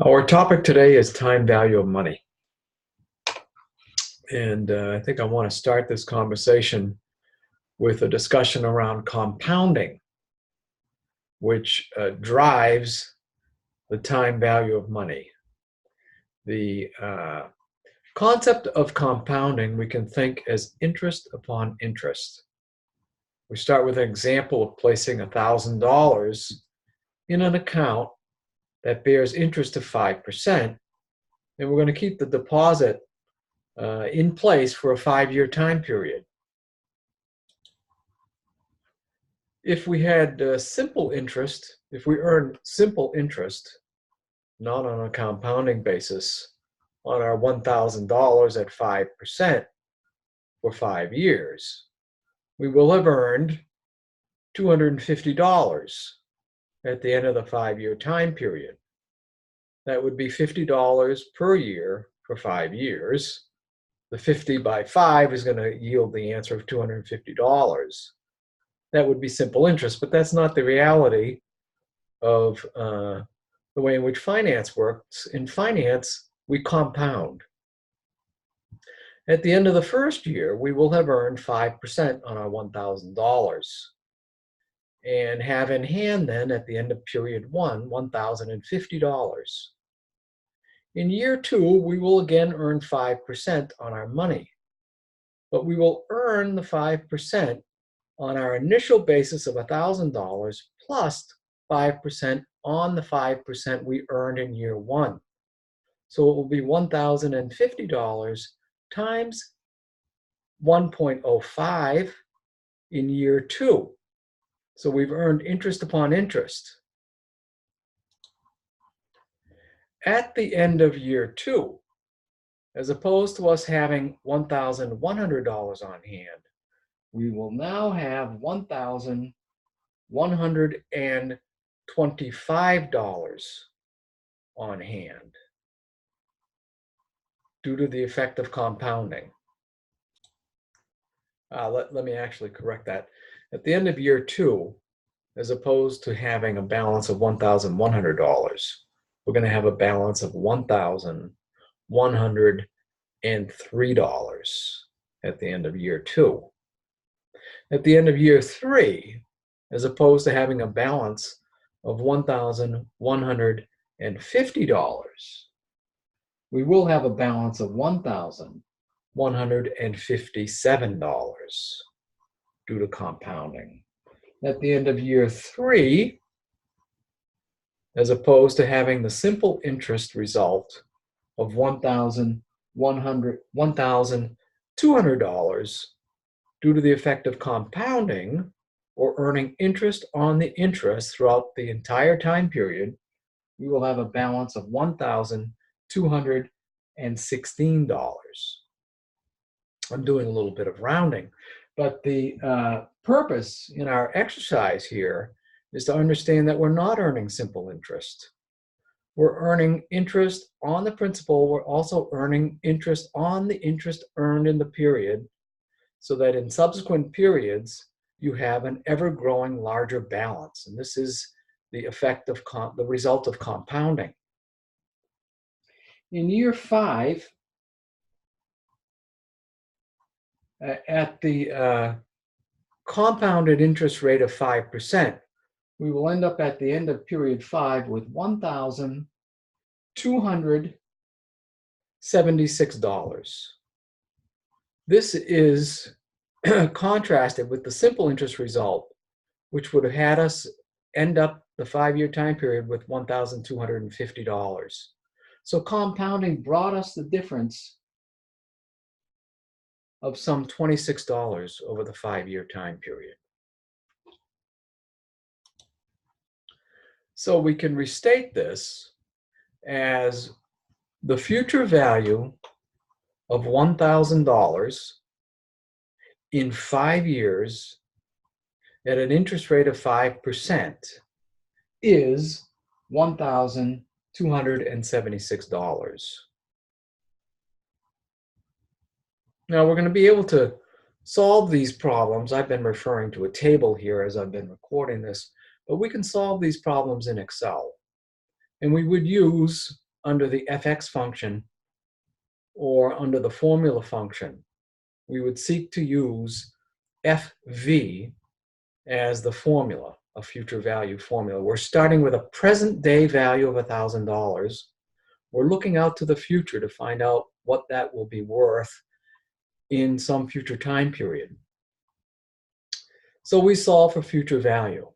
Our topic today is time value of money. And I think I want to start this conversation with a discussion around compounding, which drives the time value of money. The concept of compounding we can think as interest upon interest. We start with an example of placing $1,000 in an account that bears interest of 5%, and we're going to keep the deposit in place for a 5-year time period. If we had simple interest, if we earned simple interest, not on a compounding basis, on our $1,000 at 5% for 5 years, we will have earned $250 at the end of the 5-year time period. That would be $50 per year for 5 years. The 50 by 5 is going to yield the answer of $250. That would be simple interest, but that's not the reality of the way in which finance works. In finance, we compound. At the end of the first year, we will have earned 5% on our $1,000 and have in hand then at the end of period 1, $1,050. In year 2, we will again earn 5% on our money, but we will earn the 5% on our initial basis of $1,000 plus 5% on the 5% we earned in year 1. So it will be $1,050 times 1.05 in year 2. So we've earned interest upon interest. At the end of year 2, as opposed to us having $1,100 on hand, we will now have $1,125 on hand due to the effect of compounding. Let me actually correct that. At the end of year 2, as opposed to having a balance of $1,100, we're going to have a balance of $1,103 at the end of year 2. At the end of year 3, as opposed to having a balance of $1,150, we will have a balance of $1,157 due to compounding. At the end of year 3, as opposed to having the simple interest result of $1,200 due to the effect of compounding or earning interest on the interest throughout the entire time period, we will have a balance of $1,216. I'm doing a little bit of rounding, but the purpose in our exercise here is to understand that we're not earning simple interest. We're earning interest on the principal. We're also earning interest on the interest earned in the period, so that in subsequent periods, you have an ever-growing larger balance. And this is the effect of the result of compounding. In year 5, at the compounded interest rate of 5%, we will end up at the end of period 5 with $1,276. This is contrasted with the simple interest result, which would have had us end up the 5-year time period with $1,250. So compounding brought us the difference of some $26 over the 5-year time period. So we can restate this as the future value of $1,000 in 5 years at an interest rate of 5% is $1,276. Now we're going to be able to solve these problems. I've been referring to a table here as I've been recording this, but we can solve these problems in Excel. And we would use under the fx function or under the formula function, we would seek to use FV as the formula, a future value formula. We're starting with a present day value of $1,000. We're looking out to the future to find out what that will be worth in some future time period. So we solve for future value.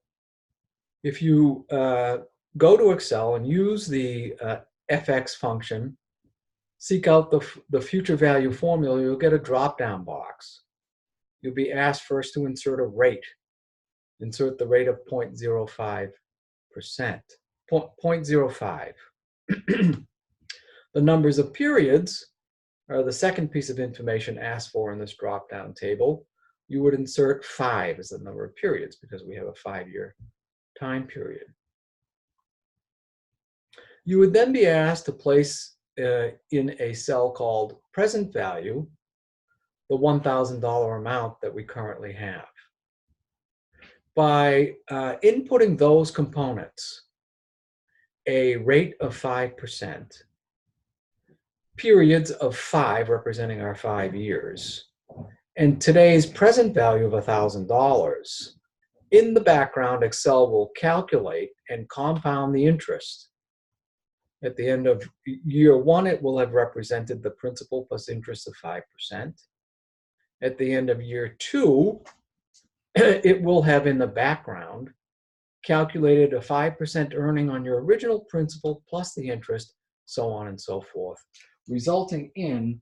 If you go to Excel and use the fx function, seek out the future value formula, you'll get a drop-down box. You'll be asked first to insert a rate. Insert the rate of 0.05%. 0.05. The numbers of periods are the second piece of information asked for in this drop-down table. You would insert 5 as the number of periods because we have a 5-year time period. You would then be asked to place in a cell called present value the $1,000 amount that we currently have. By inputting those components, a rate of 5%, periods of 5 representing our 5 years, and today's present value of $1,000, in the background, Excel will calculate and compound the interest. At the end of year 1, it will have represented the principal plus interest of 5%. At the end of year 2, it will have in the background calculated a 5% earning on your original principal plus the interest, so on and so forth, resulting in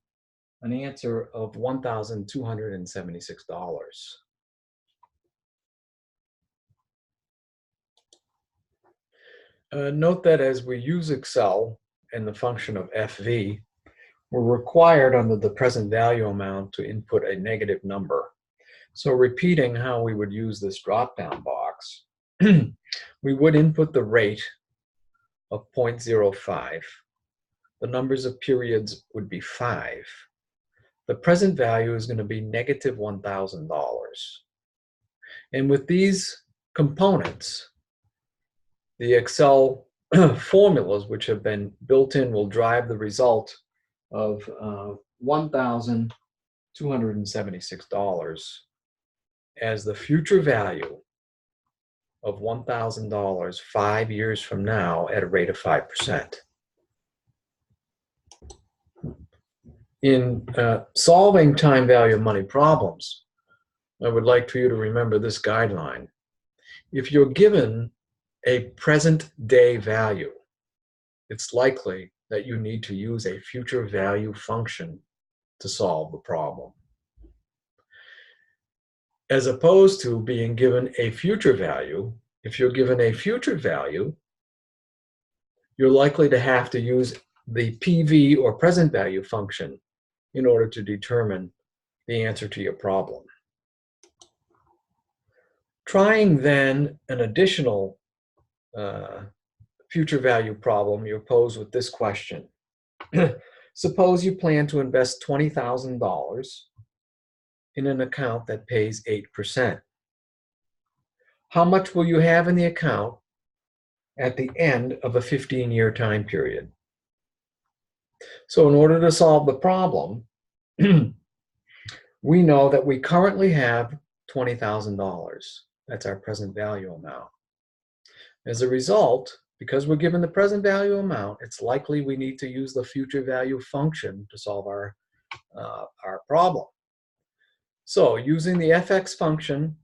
an answer of $1,276. Note that as we use Excel and the function of FV, we're required under the present value amount to input a negative number. So repeating how we would use this drop-down box, we would input the rate of 0.05. The numbers of periods would be 5. The present value is going to be negative $1,000. And with these components, the Excel formulas which have been built in will drive the result of $1,276 as the future value of $1,000 5 years from now at a rate of 5%. In solving time value of money problems, I would like for you to remember this guideline. If you're given a present day value, it's likely that you need to use a future value function to solve the problem. As opposed to being given a future value, if you're given a future value, you're likely to have to use the PV or present value function in order to determine the answer to your problem. Trying then an additional future value problem, you're posed with this question. Suppose you plan to invest $20,000 in an account that pays 8%. How much will you have in the account at the end of a 15-year time period? So in order to solve the problem, we know that we currently have $20,000. That's our present value amount. As a result, because we're given the present value amount, it's likely we need to use the future value function to solve our problem. So using the fx function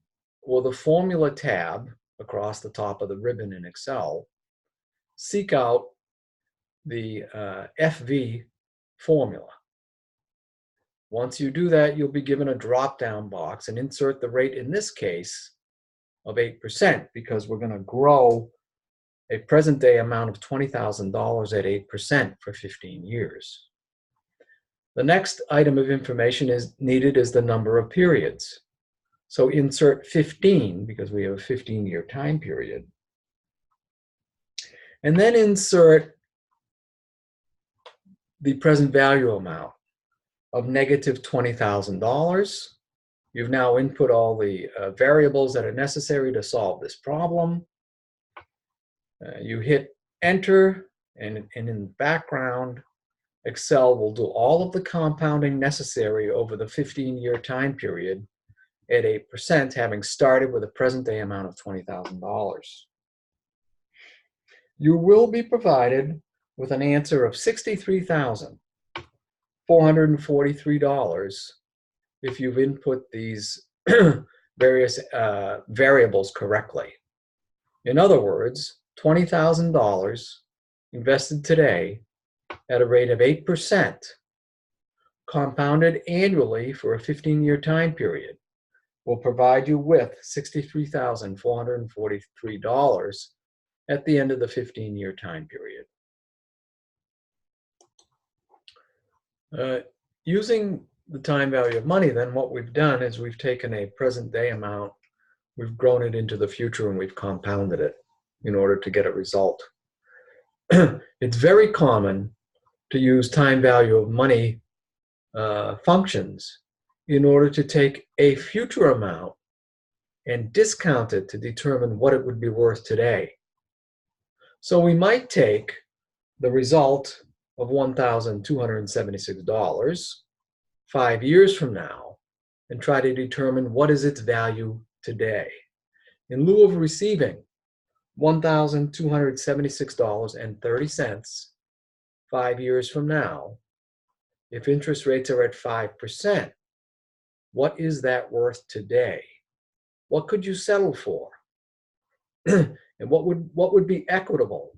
or the formula tab across the top of the ribbon in Excel, seek out the FV formula. Once you do that, you'll be given a drop-down box and insert the rate, in this case, of 8%, because we're going to grow a present day amount of $20,000 at 8% for 15 years. The next item of information is needed is the number of periods. So insert 15, because we have a 15-year time period. And then insert the present value amount of negative $20,000. You've now input all the variables that are necessary to solve this problem. You hit enter, And in the background, Excel will do all of the compounding necessary over the 15-year time period at 8%, having started with a present day amount of $20,000. You will be provided with an answer of $63,443 if you've input these various variables correctly. In other words, $20,000 invested today at a rate of 8%, compounded annually for a 15-year time period, will provide you with $63,443 at the end of the 15-year time period. Using the time value of money, then, what we've done is we've taken a present day amount, we've grown it into the future, and we've compounded it in order to get a result. It's very common to use time value of money functions in order to take a future amount and discount it to determine what it would be worth today. So we might take the result of $1,276 5 years from now and try to determine what is its value today. In lieu of receiving $1,276.30 5 years from now, if interest rates are at 5%, what is that worth today? What could you settle for? And what would be equitable?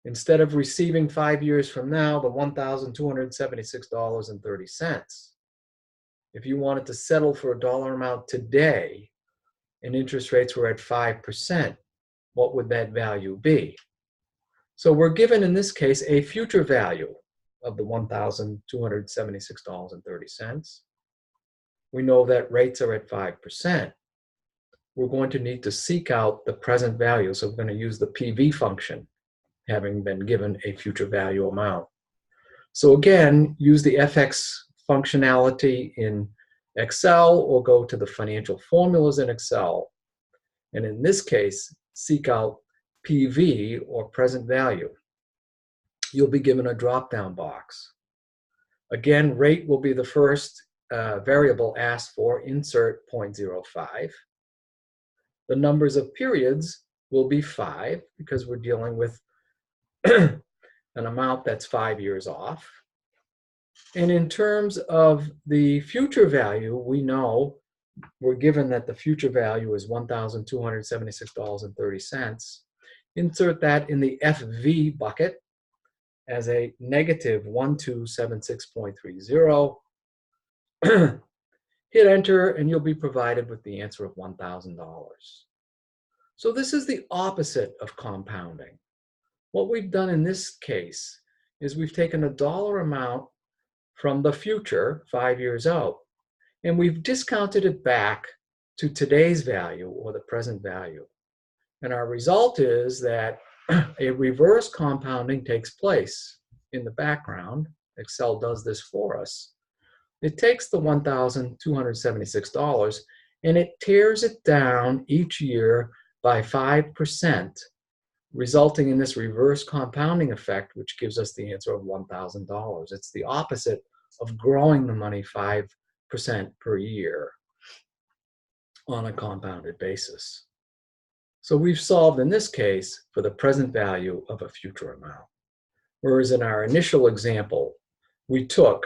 Instead of receiving 5 years from now the $1,276.30, if you wanted to settle for a dollar amount today and interest rates were at 5%, what would that value be? So we're given, in this case, a future value of the $1,276.30. We know that rates are at 5%. We're going to need to seek out the present value. So we're going to use the PV function, having been given a future value amount. So again, use the FX functionality in Excel or go to the financial formulas in Excel. And in this case, seek out PV, or present value. You'll be given a drop-down box. Again, rate will be the first variable asked for. Insert 0.05. The numbers of periods will be 5 because we're dealing with an amount that's 5 years off. And in terms of the future value, we know we're given that the future value is $1,276.30. Insert that in the FV bucket as a negative 1276.30. Hit enter, and you'll be provided with the answer of $1,000. So this is the opposite of compounding. What we've done in this case is we've taken a dollar amount from the future, 5 years out, and we've discounted it back to today's value, or the present value. And our result is that a reverse compounding takes place in the background. Excel does this for us. It takes the $1,276 and it tears it down each year by 5%, resulting in this reverse compounding effect, which gives us the answer of $1,000. It's the opposite of growing the money 5% per year on a compounded basis. So we've solved, in this case, for the present value of a future amount. Whereas in our initial example, we took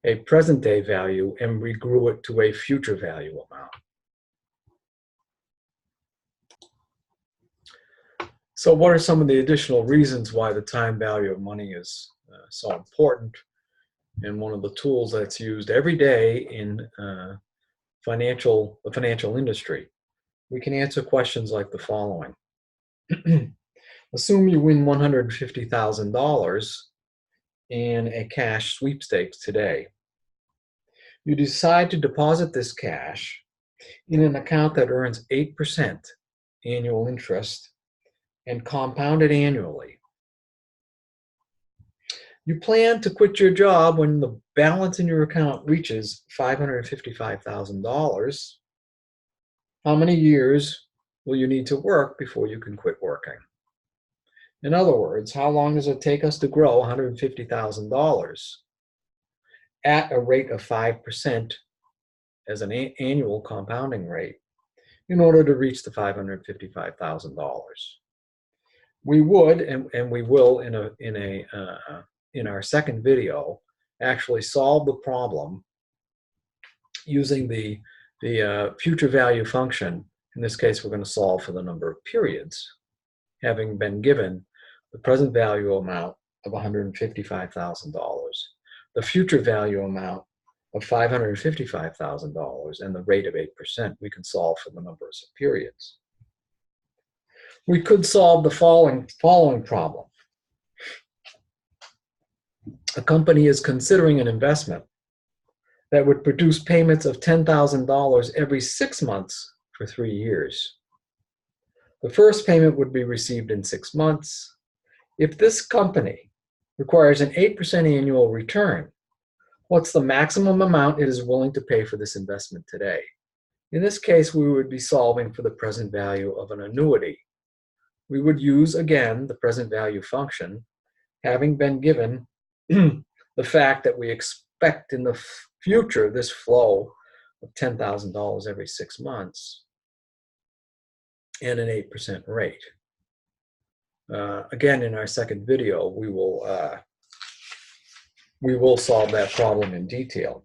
a present day value and we grew it to a future value amount. So what are some of the additional reasons why the time value of money is so important, and one of the tools that's used every day in the financial industry? We can answer questions like the following. Assume you win $150,000 in a cash sweepstakes today. You decide to deposit this cash in an account that earns 8% annual interest and compound it annually. You plan to quit your job when the balance in your account reaches $555,000. How many years will you need to work before you can quit working? In other words, how long does it take us to grow $150,000 at a rate of 5% as an annual compounding rate in order to reach the $555,000? We would, and we will in our second video, actually solve the problem using the future value function. In this case, we're going to solve for the number of periods, having been given the present value amount of $155,000, the future value amount of $555,000, and the rate of 8%. We can solve for the numbers of periods. We could solve the following problem. A company is considering an investment that would produce payments of $10,000 every 6 months for 3 years. The first payment would be received in 6 months. If this company requires an 8% annual return, what's the maximum amount it is willing to pay for this investment today? In this case, we would be solving for the present value of an annuity. We would use, again, the present value function, having been given the fact that we expect in the future this flow of $10,000 every 6 months and an 8% rate. Again, in our second video, we will solve that problem in detail.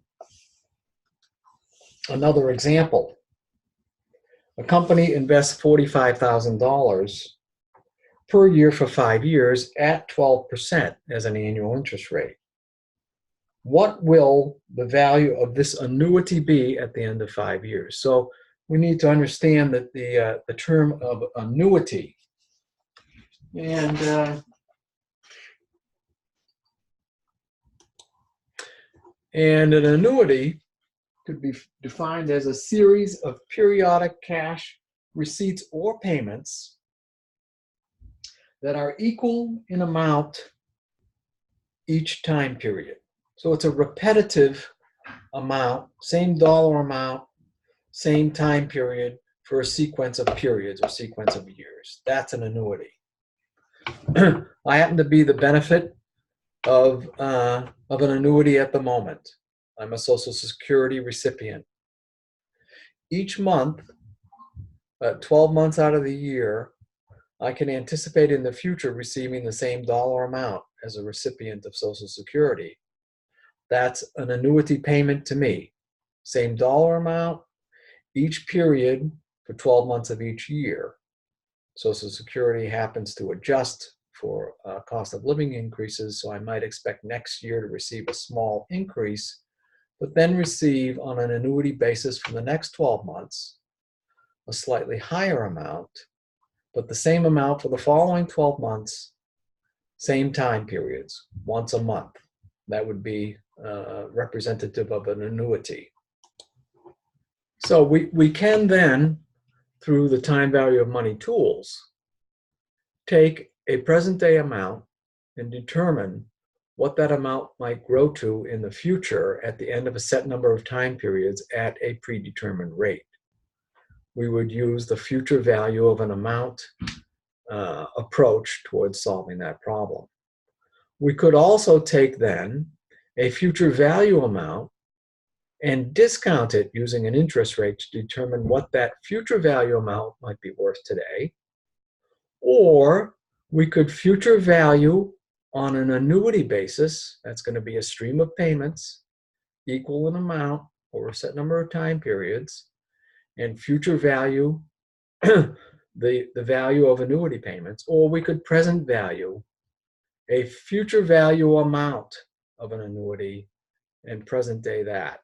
Another example, a company invests $45,000 per year for 5 years at 12% as an annual interest rate. What will the value of this annuity be at the end of 5 years? So we need to understand that the term of annuity, and an annuity could be defined as a series of periodic cash receipts or payments that are equal in amount each time period. So it's a repetitive amount, same dollar amount, same time period for a sequence of periods or sequence of years. That's an annuity. I happen to be the benefit of an annuity at the moment. I'm a Social Security recipient. Each month, 12 months out of the year, I can anticipate in the future receiving the same dollar amount as a recipient of Social Security. That's an annuity payment to me. Same dollar amount, each period for 12 months of each year. Social Security happens to adjust for cost of living increases, so I might expect next year to receive a small increase, but then receive on an annuity basis for the next 12 months a slightly higher amount, but the same amount for the following 12 months, same time periods, once a month. That would be representative of an annuity. So we can then, through the time value of money tools, take a present day amount and determine what that amount might grow to in the future at the end of a set number of time periods at a predetermined rate. We would use the future value of an amount approach towards solving that problem. We could also take then a future value amount and discount it using an interest rate to determine what that future value amount might be worth today. Or we could future value on an annuity basis, that's going to be a stream of payments equal in amount over a set number of time periods, and future value the value of annuity payments. Or we could present value a future value amount of an annuity and present day that.